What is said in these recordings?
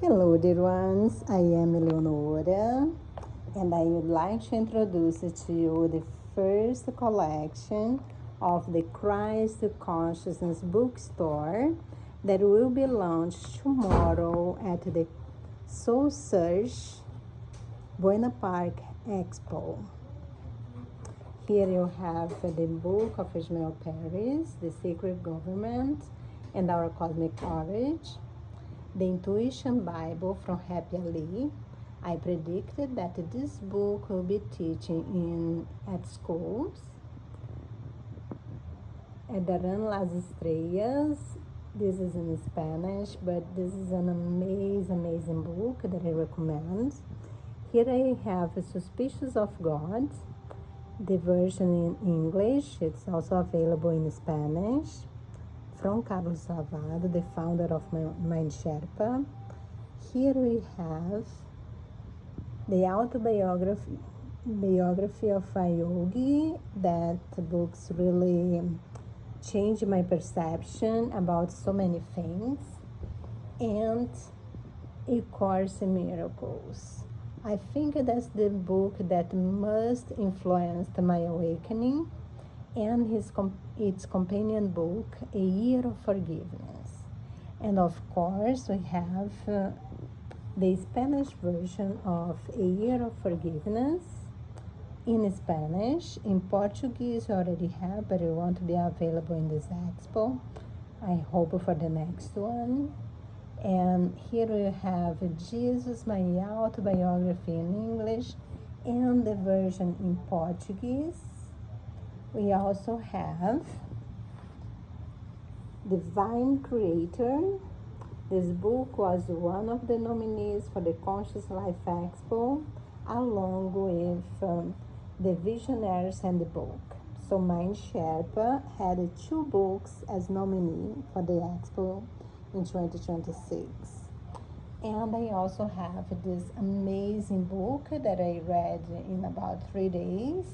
Hello dear ones, I am Eleonora and I would like to introduce to you the first collection of the Christ Consciousness Bookstore that will be launched tomorrow at the SoulSearch Buena Expo. Here you have the book of Ismael Paris, The Secret Government and Our Cosmic Courage, the Intuition Bible from Happy Ali. I predicted that this book will be teaching at schools. Darán las Estrellas. This is in Spanish, but this is an amazing book that I recommend. Here I have Suspicious of God, the version in English. It's also available in Spanish, from Carlos Salvado, the founder of Mind Sherpa. Here we have the autobiography of a yogi. That books really changed my perception about so many things. And A Course in Miracles. I think that's the book that most influenced my awakening, and its companion book, A Year of Forgiveness. And of course, we have the Spanish version of A Year of Forgiveness in Spanish. In Portuguese, I already have, but it won't be available in this expo. I hope for the next one. And here we have Jesus, My Autobiography in English, and the version in Portuguese. We also have Divine Creator. This book was one of the nominees for the Conscious Life Expo, along with the Visionaries Handbook. So Mind Sherpa had 2 books as nominee for the Expo in 2026. And I also have this amazing book that I read in about 3 days,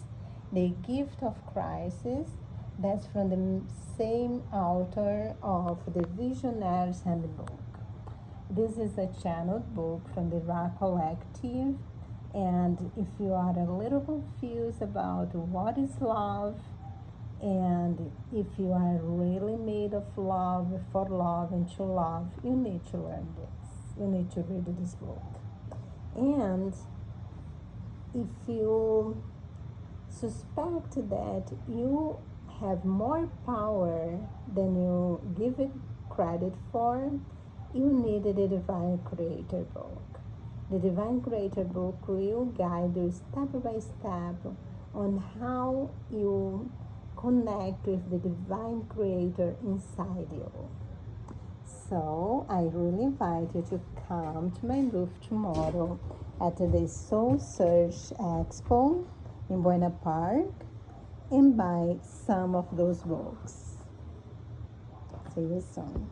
The Gift of Crisis. That's from the same author of the Visionaries Handbook. This is a channeled book from the Ra Collective, and if you are a little confused about what is love, and if you are really made of love, for love, and to love, you need to learn this. You need to read this book. And if you suspect that you have more power than you give it credit for, you need the Divine Creator book. The Divine Creator book will guide you step by step on how you connect with the Divine Creator inside you. So I really invite you to come to my booth tomorrow at the SoulSearch Expo in Buena Park and buy some of those books. See you soon.